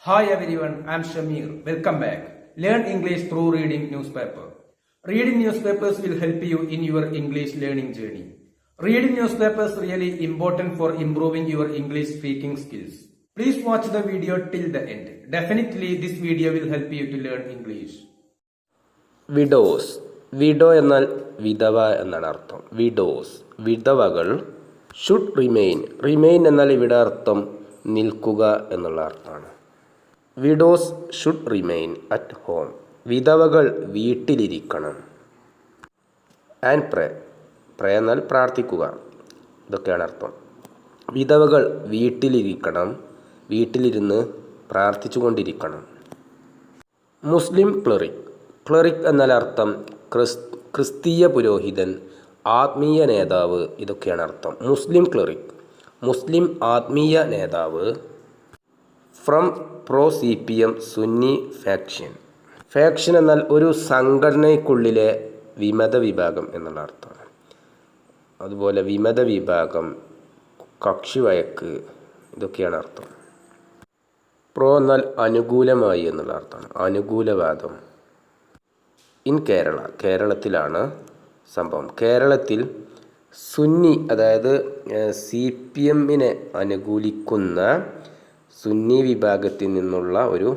Hi everyone, I am Shamir. Welcome back. Learn English through reading newspaper. Reading newspapers will help you in your English learning journey. Reading newspapers really important for improving your English speaking skills. Please watch the video till the end. Definitely this video will help you to learn English. Widows widow എന്നാൽ വിധവ എന്നാണ് അർത്ഥം. Widows വിധവകൾ. Should remain എന്നാൽ ഇവിടെ അർത്ഥം നിൽക്കുക എന്നുള്ള അർത്ഥമാണ്. Widows should remain at home. വിധവകൾ വീട്ടിലിരിക്കണം. ആൻഡ് പ്രേ എന്നാൽ പ്രാർത്ഥിക്കുക. ഇതൊക്കെയാണ് അർത്ഥം. വിധവകൾ വീട്ടിലിരിക്കണം, വീട്ടിലിരുന്ന് പ്രാർത്ഥിച്ചുകൊണ്ടിരിക്കണം. മുസ്ലിം ക്ലറിക് എന്നാൽ അർത്ഥം ക്രിസ്തീയ പുരോഹിതൻ, ആത്മീയ നേതാവ്. ഇതൊക്കെയാണ് അർത്ഥം. മുസ്ലിം ആത്മീയ നേതാവ്. From pro CPM Sunni faction എന്നാൽ ഒരു സംഘടനയ്ക്കുള്ളിലെ വിമത വിഭാഗം എന്നുള്ള അർത്ഥമാണ്. അതുപോലെ വിമത വിഭാഗം, കക്ഷിവഴക്ക്, ഇതൊക്കെയാണ് അർത്ഥം. പ്രോ എന്നാൽ അനുകൂലമായി എന്നുള്ള അർത്ഥമാണ്. അനുകൂലവാദം. ഇൻ കേരളത്തിലാണ് സംഭവം. കേരളത്തിൽ സുന്നി, അതായത് CPMനെ അനുകൂലിക്കുന്ന സുന്നി വിഭാഗത്തിൽ നിന്നുള്ള ഒരു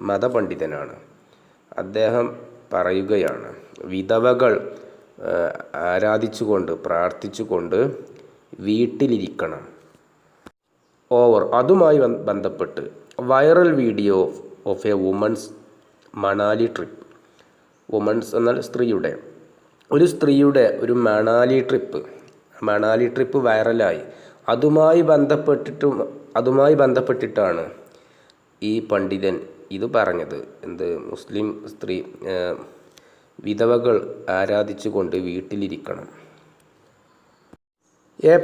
മതപണ്ഡിതനാണ്. അദ്ദേഹം പറയുകയാണ്, വിധവകൾ ആരാധിച്ചുകൊണ്ട് പ്രാർത്ഥിച്ചുകൊണ്ട് വീട്ടിലിരിക്കണം. അതുമായി ബന്ധപ്പെട്ട് viral video of a women's Manali trip. Women's എന്നാൽ സ്ത്രീയുടെ ഒരു മണാലി ട്രിപ്പ് വൈറലായി. അതുമായി ബന്ധപ്പെട്ടിട്ടാണ് ഈ പണ്ഡിതൻ ഇത് പറഞ്ഞത്. മുസ്ലിം സ്ത്രീ വിധവകൾ ആരാധിച്ചുകൊണ്ട് വീട്ടിലിരിക്കണം.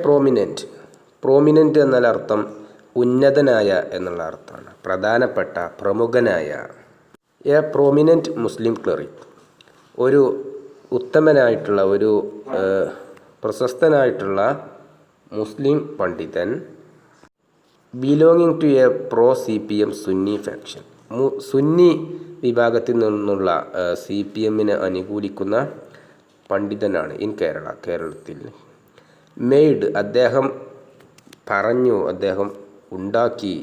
പ്രോമിനൻ്റ് എന്നാൽ അർത്ഥം ഉന്നതനായ എന്നുള്ള അർത്ഥമാണ്. പ്രധാനപ്പെട്ട, പ്രമുഖനായ. എ പ്രോമിനൻ്റ് മുസ്ലിം ക്ലറിക്, ഒരു ഉത്തമനായിട്ടുള്ള, ഒരു പ്രശസ്തനായിട്ടുള്ള മുസ്ലിം പണ്ഡിതൻ. Belonging to a pro CPM Sunni faction, Sunni വിഭാഗത്തിൽ നിന്നുള്ള CPMനെ അനുകൂലിക്കുന്ന പണ്ഡിതനാണ്. ഇൻ കേരളത്തിൽ. മെയ്ഡ് അദ്ദേഹം പറഞ്ഞു, അദ്ദേഹം ഉണ്ടാക്കി.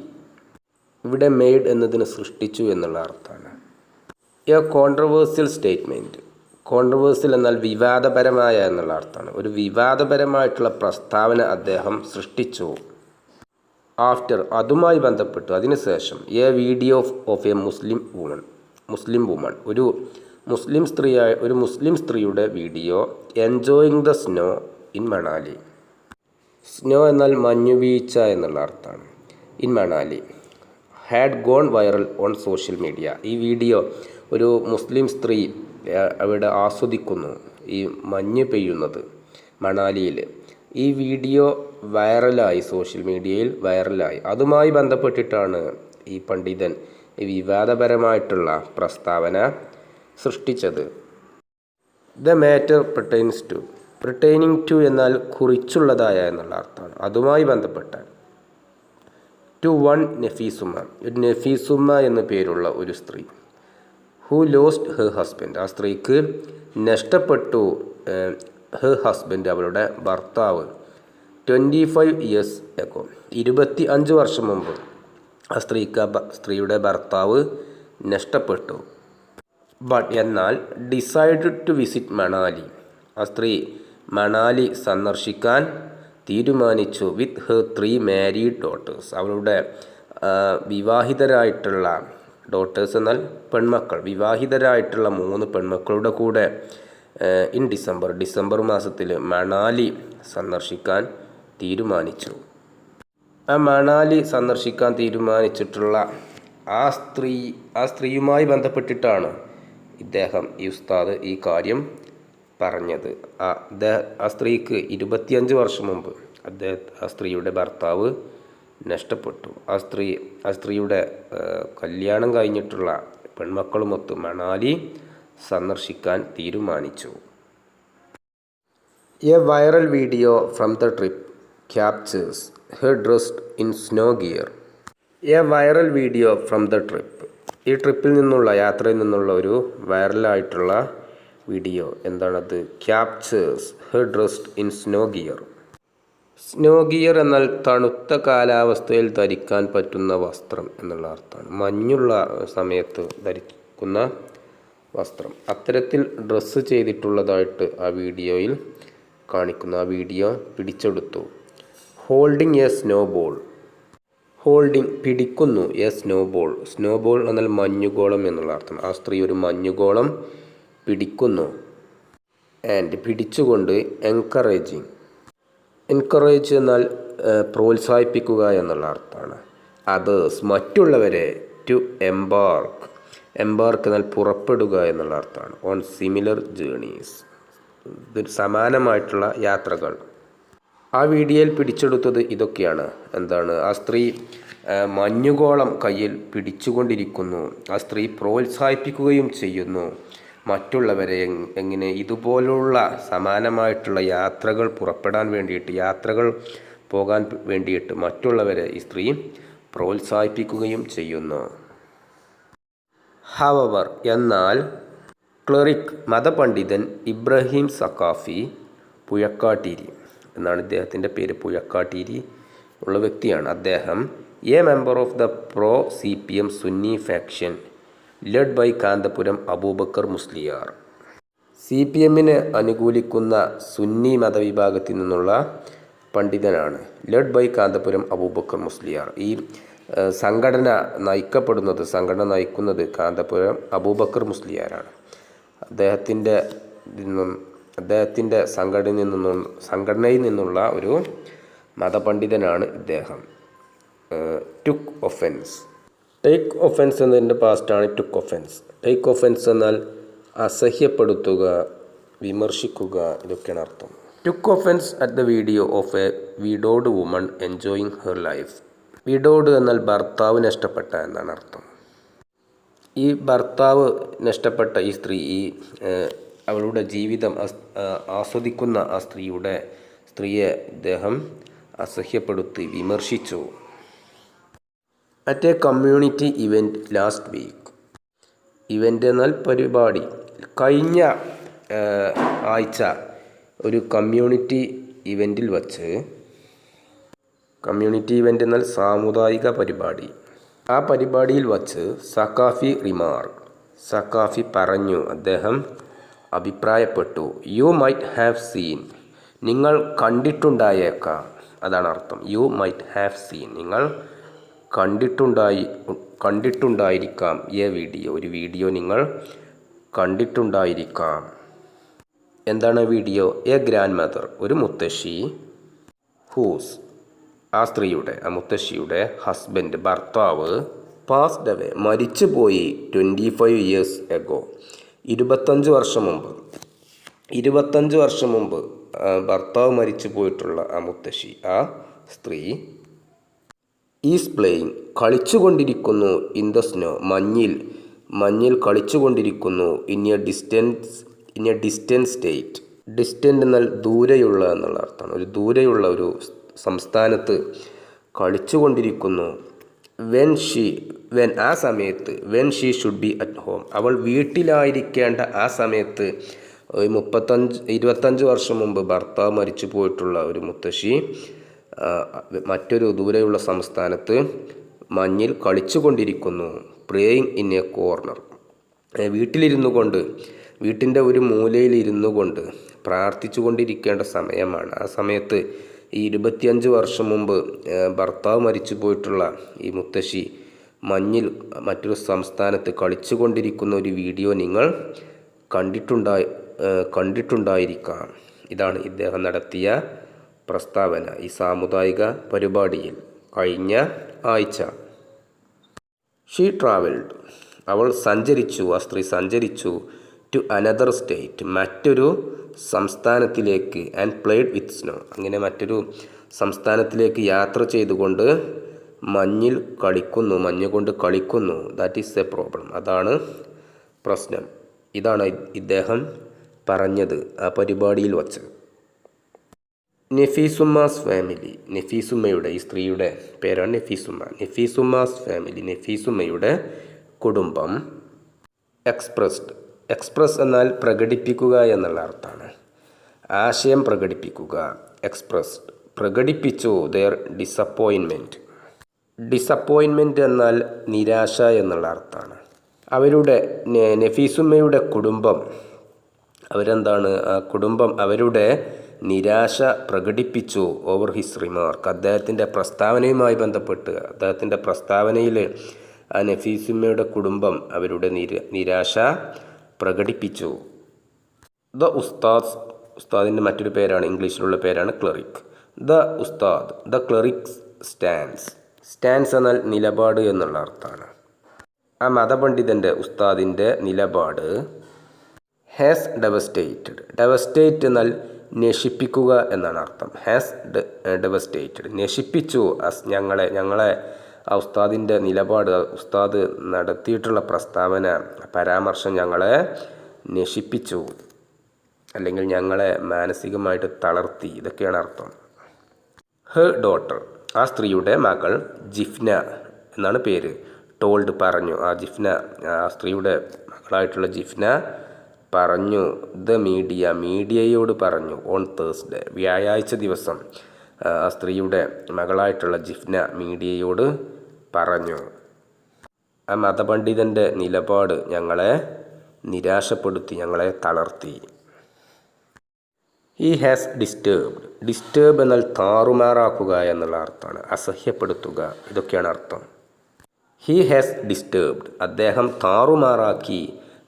ഇവിടെ മെയ്ഡ് എന്നതിന് സൃഷ്ടിച്ചു എന്നുള്ള അർത്ഥമാണ്. A controversial statement. കോൺട്രവേഴ്സ്യൽ എന്നാൽ വിവാദപരമായ എന്നുള്ള അർത്ഥമാണ്. ഒരു വിവാദപരമായിട്ടുള്ള പ്രസ്താവന അദ്ദേഹം സൃഷ്ടിച്ചു. ആഫ്റ്റർ അതുമായി ബന്ധപ്പെട്ടു, അതിനുശേഷം. A video of a Muslim woman ഒരു മുസ്ലിം സ്ത്രീയുടെ video. Enjoying the snow in Manali. Snow എന്നാൽ മഞ്ഞുവീഴ്ച എന്നുള്ള അർത്ഥമാണ്. In Manali. Had gone viral on social media. ഈ വീഡിയോ ഒരു മുസ്ലിം സ്ത്രീ അവിടെ ആസ്വദിക്കുന്നു, ഈ മഞ്ഞ് പെയ്യുന്നത് മണാലിയിൽ. ഈ വീഡിയോ വൈറലായി, സോഷ്യൽ മീഡിയയിൽ വൈറലായി. അതുമായി ബന്ധപ്പെട്ടിട്ടാണ് ഈ പണ്ഡിതൻ ഈ വിവാദപരമായിട്ടുള്ള പ്രസ്താവന സൃഷ്ടിച്ചത്. ദ മാറ്റർ പെർട്ടൈനിങ് ടു എന്നാൽ കുറിച്ചുള്ളതായ എന്നുള്ള അർത്ഥമാണ്. അതുമായി ബന്ധപ്പെട്ട. ടു വൺ നഫീസുമ്മ എന്നു പേരുള്ള ഒരു സ്ത്രീ. ഹു ലോസ്റ്റ് ഹെർ ഹസ്ബൻഡ്, ആ സ്ത്രീക്ക് നഷ്ടപ്പെട്ടു ഹെർ ഹസ്ബൻഡ്, അവളുടെ ഭർത്താവ്. 25 years ago, 25 വർഷം മുമ്പ് ആ സ്ത്രീയുടെ ഭർത്താവ് നഷ്ടപ്പെട്ടു. എന്നാൽ ഡിസൈഡഡ് ടു വിസിറ്റ് മണാലി, ആ സ്ത്രീ മണാലി സന്ദർശിക്കാൻ തീരുമാനിച്ചു. വിത്ത് ഹെർ 3 മാരീഡ് ഡോട്ടേഴ്സ്, അവളുടെ വിവാഹിതരായിട്ടുള്ള ഡോട്ടേഴ്സ് എന്നാൽ പെൺമക്കൾ, വിവാഹിതരായിട്ടുള്ള 3 പെൺമക്കളുടെ കൂടെ ഇൻ ഡിസംബർ മാസത്തിൽ മണാലി സന്ദർശിക്കാൻ തീരുമാനിച്ചു. ആ മണാലി സന്ദർശിക്കാൻ തീരുമാനിച്ചിട്ടുള്ള ആ സ്ത്രീയുമായി ബന്ധപ്പെട്ടിട്ടാണ് ഈ ഉസ്താദ് ഈ കാര്യം പറഞ്ഞത്. ആ സ്ത്രീക്ക് 25 വർഷം മുമ്പ് ആ സ്ത്രീയുടെ ഭർത്താവ് നഷ്ടപ്പെട്ടു. ആ സ്ത്രീയുടെ കല്യാണം കഴിഞ്ഞിട്ടുള്ള പെൺമക്കളുമൊത്ത് മണാലി സന്ദർശിക്കാൻ തീരുമാനിച്ചു. A viral video from the trip captures her dressed in snow gear. A viral video from the trip. ഈ ട്രിപ്പിൽ നിന്നുള്ള യാത്രയിൽ നിന്നുള്ള ഒരു വൈറലായിട്ടുള്ള വീഡിയോ എന്താണത്? Captures her dressed in snow gear. Snow gear എന്നാൽ തണുത്ത കാലാവസ്ഥയിൽ ധരിക്കാൻ പറ്റുന്ന വസ്ത്രം എന്നുള്ള അർത്ഥമാണ്. മഞ്ഞുള്ള സമയത്ത് ധരിക്കുന്ന വസ്ത്രം. അത്തരത്തിൽ ഡ്രസ്സ് ചെയ്തിട്ടുള്ളതായിട്ട് ആ വീഡിയോയിൽ കാണിക്കുന്നു. ആ വീഡിയോ പിടിച്ചെടുത്തു. Holding a snowball. Holding പിടിക്കുന്നു a snowball. Snowball എന്നാൽ മഞ്ഞുഗോളം എന്നുള്ള അർത്ഥം. ആ സ്ത്രീ ഒരു മഞ്ഞുഗോളം പിടിക്കുന്നു. ആൻഡ് പിടിച്ചുകൊണ്ട് എൻകറേജിങ്. എൻകറേജ് എന്നാൽ പ്രോത്സാഹിപ്പിക്കുക എന്നുള്ള അർത്ഥമാണ്. അതേഴ്സ് മറ്റുള്ളവരെ ടു എംബാർക്ക്. എംബാർക്ക് എന്നാൽ പുറപ്പെടുക എന്നുള്ള അർത്ഥമാണ്. ഓൺ സിമിലർ ജേണീസ് സമാനമായിട്ടുള്ള യാത്രകൾ. ആ വീഡിയോയിൽ പിടിച്ചെടുത്തത് ഇതൊക്കെയാണ്. എന്താണ്? ആ സ്ത്രീ മഞ്ഞുഗോളം കയ്യിൽ പിടിച്ചുകൊണ്ടിരിക്കുന്നു. ആ സ്ത്രീ പ്രോത്സാഹിപ്പിക്കുകയും ചെയ്യുന്നു മറ്റുള്ളവരെ എങ്ങനെ ഇതുപോലുള്ള സമാനമായിട്ടുള്ള യാത്രകൾ പുറപ്പെടാൻ വേണ്ടിയിട്ട്, യാത്രകൾ പോകാൻ വേണ്ടിയിട്ട് മറ്റുള്ളവരെ ഈ സ്ത്രീ പ്രോത്സാഹിപ്പിക്കുകയും ചെയ്യുന്നു. ഹവവർ എന്നാൽ ക്ലറിക് മതപണ്ഡിതൻ ഇബ്രാഹിം സഖാഫി പുഴക്കാട്ടീരി എന്നാണ് ഇദ്ദേഹത്തിൻ്റെ പേര്. പുഴക്കാട്ടീരി ഉള്ള വ്യക്തിയാണ് അദ്ദേഹം. A member of the pro CPM Sunni faction led by Kanthapuram Aboobacker Musliyar. CPMനെ അനുകൂലിക്കുന്ന സുന്നി മതവിഭാഗത്തിൽ നിന്നുള്ള പണ്ഡിതനാണ്. Led by Kanthapuram Aboobacker Musliyar. ഈ സംഘടന നയിക്കുന്നത് കാന്തപുരം അബൂബക്കർ മുസ്ലിയാരാണ്. അദ്ദേഹത്തിൻ്റെ സംഘടനയിൽ നിന്നുള്ള ഒരു മതപണ്ഡിതനാണ് ഇദ്ദേഹം. Took offence. ടേക്ക് ഒഫൻസ് എന്നതിൻ്റെ പാസ്റ്റാണ് ടുക്ക് ഒഫൻസ്. ടേക്ക് ഒഫൻസ് എന്നാൽ അസഹ്യപ്പെടുത്തുക, വിമർശിക്കുക, ഇതൊക്കെയാണ് അർത്ഥം. Took offence at the video of a widowed woman enjoying her life. Widowed എന്നാൽ ഭർത്താവ് നഷ്ടപ്പെട്ട എന്നാണ് അർത്ഥം. ഈ ഭർത്താവ് നഷ്ടപ്പെട്ട ഈ സ്ത്രീ അവളുടെ ജീവിതം ആസ്വദിക്കുന്ന ആ സ്ത്രീയെ ഇദ്ദേഹം അസഹ്യപ്പെടുത്തി വിമർശിച്ചു. At a community event last week. Event എന്നാൽ പരിപാടി. കഴിഞ്ഞ ആഴ്ച ഒരു കമ്മ്യൂണിറ്റി ഇവൻറ്റിൽ വച്ച്. കമ്മ്യൂണിറ്റി ഇവൻ്റ് എന്നാൽ സാമുദായിക പരിപാടി. ആ പരിപാടിയിൽ വച്ച് സഖാഫി റിമാർക്ക്. സഖാഫി പറഞ്ഞു, അദ്ദേഹം അഭിപ്രായപ്പെട്ടു. You might have seen. നിങ്ങൾ കണ്ടിട്ടുണ്ടായേക്കാം, അതാണ് അർത്ഥം. യു മൈറ്റ് ഹാവ് സീൻ, നിങ്ങൾ കണ്ടിട്ടുണ്ടായിരിക്കാം. എ വീഡിയോ, ഒരു വീഡിയോ നിങ്ങൾ കണ്ടിട്ടുണ്ടായിരിക്കാം. എന്താണ് വീഡിയോ? എ ഗ്രാൻഡ് മദർ, ഒരു മുത്തശ്ശി. ഹൂസ്, ആ മുത്തശ്ശിയുടെ ഹസ്ബൻഡ്, ഭർത്താവ്. പാസ്ഡ് അവേ, മരിച്ചുപോയി. 25 years ago, 25 വർഷം മുമ്പ് ഭർത്താവ് മരിച്ചു പോയിട്ടുള്ള ആ മുത്തശ്ശി, ആ സ്ത്രീ. ഈസ് പ്ലേയിങ്, കളിച്ചുകൊണ്ടിരിക്കുന്നു. ഇൻ ദ സ്നോ, മഞ്ഞിൽ കളിച്ചുകൊണ്ടിരിക്കുന്നു. In a distant state. Distant എന്നാൽ ദൂരെയുള്ള എന്നുള്ള അർത്ഥമാണ്. ഒരു ദൂരെയുള്ള ഒരു സംസ്ഥാനത്ത് കളിച്ചുകൊണ്ടിരിക്കുന്നു. ആ സമയത്ത് when she should be at home, അവൾ വീട്ടിലായിരിക്കേണ്ട ആ സമയത്ത്. 25 വർഷം മുമ്പ് ഭർത്താവ് മരിച്ചു പോയിട്ടുള്ള ഒരു മുത്തശ്ശി മറ്റൊരു ദൂരെയുള്ള സംസ്ഥാനത്ത് മഞ്ഞിൽ കളിച്ചുകൊണ്ടിരിക്കുന്നു. പ്രേയിങ് ഇൻ എ കോർണർ, വീട്ടിൻ്റെ ഒരു മൂലയിൽ ഇരുന്നു കൊണ്ട് പ്രാർത്ഥിച്ചു കൊണ്ടിരിക്കേണ്ട സമയമാണ്. ആ സമയത്ത് ഈ 25 വർഷം മുമ്പ് ഭർത്താവ് മരിച്ചു പോയിട്ടുള്ള ഈ മുത്തശ്ശി മഞ്ഞിൽ മറ്റൊരു സംസ്ഥാനത്ത് കളിച്ചുകൊണ്ടിരിക്കുന്ന ഒരു വീഡിയോ നിങ്ങൾ കണ്ടിട്ടുണ്ടായിരിക്കാം. ഇതാണ് ഇദ്ദേഹം നടത്തിയ പ്രസ്താവന ഈ സാമുദായിക പരിപാടിയിൽ കഴിഞ്ഞ ആഴ്ച. ഷീ ട്രാവൽഡ്, അവൾ സഞ്ചരിച്ചു, ആ സ്ത്രീ സഞ്ചരിച്ചു. ടു അനദർ സ്റ്റേറ്റ്, മറ്റൊരു സംസ്ഥാനത്തിലേക്ക്. ആൻഡ് പ്ലേഡ് വിത്ത് സ്നോ, അങ്ങനെ മറ്റൊരു സംസ്ഥാനത്തിലേക്ക് യാത്ര ചെയ്തുകൊണ്ട് മഞ്ഞുകൊണ്ട് കളിക്കുന്നു. ദാറ്റ് ഈസ് എ പ്രോബ്ലം, അതാണ് പ്രശ്നം. ഇതാണ് ഇദ്ദേഹം പറഞ്ഞത് ആ പരിപാടിയിൽ വച്ച്. നെഫീസുമാസ് ഫാമിലി, നെഫീസുമ്മയുടെ, ഈ സ്ത്രീയുടെ പേരാണ് നെഫീസുമ്മ. നെഫീസുമാസ് ഫാമിലി, നെഫീസുമ്മയുടെ കുടുംബം. എക്സ്പ്രസ്ഡ്, എക്സ്പ്രസ് എന്നാൽ പ്രകടിപ്പിക്കുക എന്നുള്ള അർത്ഥമാണ്. ആശയം പ്രകടിപ്പിക്കുക. എക്സ്പ്രസ്ഡ്, പ്രകടിപ്പിച്ചു ദെയർ ഡിസപ്പോയിൻമെൻറ്റ്. ഡിസപ്പോയിൻമെൻറ്റ് എന്നാൽ നിരാശ എന്നുള്ള അർത്ഥമാണ്. അവരുടെ നെഫീസുമ്മയുടെ കുടുംബം, അവരെന്താണ്, ആ കുടുംബം അവരുടെ നിരാശ പ്രകടിപ്പിച്ചു ഓവർ ഹിസ് റിമാർക്ക്, അദ്ദേഹത്തിൻ്റെ പ്രസ്താവനയുമായി ബന്ധപ്പെട്ട്. അദ്ദേഹത്തിൻ്റെ പ്രസ്താവനയിൽ ആ നെഫീസുമ്മയുടെ കുടുംബം അവരുടെ നിരാശ പ്രകടിപ്പിച്ചു. ദ ഉസ്താദ്, ഉസ്താദിൻ്റെ മറ്റൊരു പേരാണ്, ഇംഗ്ലീഷിലുള്ള പേരാണ് ക്ലറിക്. ദ ഉസ്താദ്, ദ ക്ലറിക് സ്റ്റാൻഡ്സ്. സ്റ്റാൻഡ്സ് എന്നാൽ നിലപാട് എന്നുള്ള അർത്ഥമാണ്. ആ മതപണ്ഡിതൻ്റെ, ഉസ്താദിൻ്റെ നിലപാട്. ഹാസ് ഡെവസ്റ്റേറ്റഡ്, ഡെവസ്റ്റേറ്റ് എന്നാൽ നശിപ്പിക്കുക എന്നാണ് അർത്ഥം. ഹാസ് ഡെവസ്റ്റേറ്റഡ്, നശിപ്പിച്ചു ഞങ്ങളെ ആ ഉസ്താദിൻ്റെ നിലപാട്, ഉസ്താദ് നടത്തിയിട്ടുള്ള പ്രസ്താവന, പരാമർശം ഞങ്ങളെ നശിപ്പിച്ചു, അല്ലെങ്കിൽ ഞങ്ങളെ മാനസികമായിട്ട് തളർത്തി, ഇതൊക്കെയാണ് അർത്ഥം. ഹെർ ഡോട്ടർ, ആ സ്ത്രീയുടെ മകൾ. ജിഫ്ന എന്നാണ് പേര്. ടോൾഡ്, പറഞ്ഞു. ആ ജിഫ്ന, ആ സ്ത്രീയുടെ മകളായിട്ടുള്ള ജിഫ്ന പറഞ്ഞു. ദ മീഡിയ, മീഡിയയോട് പറഞ്ഞു. ഓൺ തേഴ്സ്ഡേ, വ്യാഴാഴ്ച ദിവസം ആ സ്ത്രീയുടെ മകളായിട്ടുള്ള ജിഫ്ന മീഡിയയോട് പറഞ്ഞു. ആ മതപണ്ഡിതൻ്റെ നിലപാട് ഞങ്ങളെ നിരാശപ്പെടുത്തി, ഞങ്ങളെ തളർത്തി. ഹി ഹാസ് ഡിസ്റ്റേബ്ഡ്, ഡിസ്റ്റേബ് എന്നാൽ താറുമാറാക്കുക എന്നുള്ള അർത്ഥമാണ്. അസഹ്യപ്പെടുത്തുക, ഇതൊക്കെയാണ് അർത്ഥം. ഹി ഹാസ് ഡിസ്റ്റേബ്ഡ്, അദ്ദേഹം താറുമാറാക്കി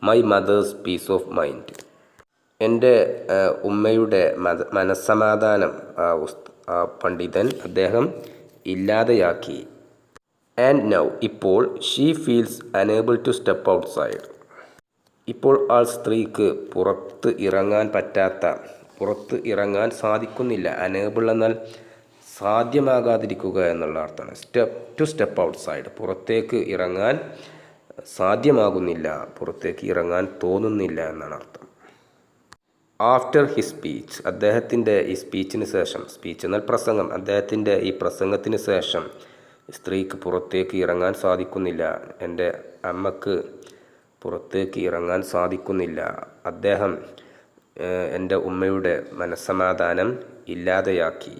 my mother's peace of mind, എൻ്റെ ഉമ്മയുടെ മനസ്സമാധാനം ആ പണ്ഡിതൻ അദ്ദേഹം ഇല്ലാതെയാക്കി. ആൻഡ് നൗ, ഇപ്പോൾ, she feels unable to step outside, ഇപ്പോൾ ആ സ്ത്രീക്ക് പുറത്ത് ഇറങ്ങാൻ സാധിക്കുന്നില്ല. അനേബിൾ എന്നാൽ സാധ്യമാകാതിരിക്കുക എന്നുള്ള അർത്ഥമാണ്. സ്റ്റെപ്പ് ഔട്ട്സൈഡ്, പുറത്തേക്ക് ഇറങ്ങാൻ സാധ്യമാകുന്നില്ല, പുറത്തേക്ക് ഇറങ്ങാൻ തോന്നുന്നില്ല എന്നാണ് അർത്ഥം. ആഫ്റ്റർ ഹിസ് സ്പീച്ച്, അദ്ദേഹത്തിൻ്റെ ഈ സ്പീച്ചിന് ശേഷം, സ്പീച്ച് എന്നാൽ പ്രസംഗം, അദ്ദേഹത്തിൻ്റെ ഈ പ്രസംഗത്തിന് ശേഷം സ്ത്രീക്ക് പുറത്തേക്ക് ഇറങ്ങാൻ സാധിക്കുന്നില്ല, എൻ്റെ അമ്മക്ക് പുറത്തേക്ക് ഇറങ്ങാൻ സാധിക്കുന്നില്ല, അദ്ദേഹം എൻ്റെ ഉമ്മയുടെ മനസ്സമാധാനം ഇല്ലാതെയാക്കി.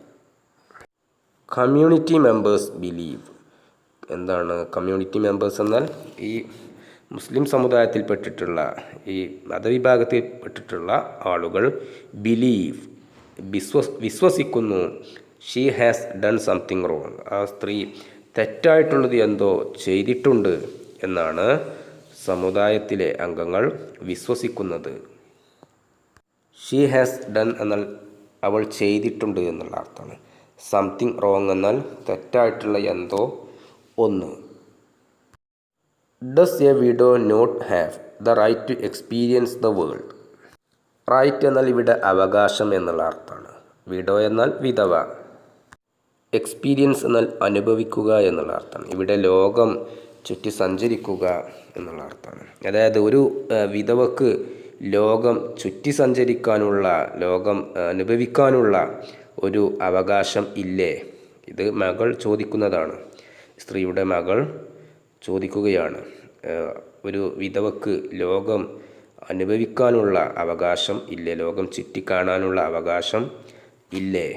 കമ്മ്യൂണിറ്റി മെമ്പേഴ്സ് ബിലീവ്, എന്താണ് കമ്മ്യൂണിറ്റി മെമ്പേഴ്സ് എന്നാൽ ഈ മുസ്ലിം സമുദായത്തിൽപ്പെട്ടിട്ടുള്ള, ഈ മതവിഭാഗത്തിൽപ്പെട്ടിട്ടുള്ള ആളുകൾ ബിലീവ്, വിശ്വസിക്കുന്നു. She has done something wrong, ആ സ്ത്രീ തെറ്റായിട്ടുള്ളത് എന്തോ ചെയ്തിട്ടുണ്ട് എന്നാണ് സമുദായത്തിലെ അംഗങ്ങൾ വിശ്വസിക്കുന്നത്. ഷീ ഹാസ് ഡൺ എന്നാൽ അവൾ ചെയ്തിട്ടുണ്ട് എന്നുള്ള അർത്ഥമാണ്. സംതിങ് റോങ് എന്നാൽ തെറ്റായിട്ടുള്ള എന്തോ ഒന്ന്. Does a widow not have the right to experience the world, right എന്നാൽ ഇവിടെ അവകാശം എന്നുള്ള അർത്ഥമാണ്. വിഡോ എന്നാൽ വിധവ, എക്സ്പീരിയൻസ് എന്നാൽ അനുഭവിക്കുക എന്നുള്ള അർത്ഥമാണ്. ഇവിടെ ലോകം ചുറ്റി സഞ്ചരിക്കുക എന്നുള്ള അർത്ഥമാണ്. അതായത് ഒരു വിധവക്ക് ലോകം ചുറ്റി സഞ്ചരിക്കാനുള്ള, ലോകം അനുഭവിക്കാനുള്ള ഒരു അവകാശം ഇല്ലേ? ഇത് മകൾ ചോദിക്കുന്നതാണ്. സ്ത്രീയുടെ മകൾ ചോദിക്കുകയാണ്, ഒരു വിധവക്ക് ലോകം അനുഭവിക്കാനുള്ള അവകാശം ഇല്ലേ? ലോകം ചുറ്റിക്കാണാനുള്ള അവകാശം ഇല്ലേ?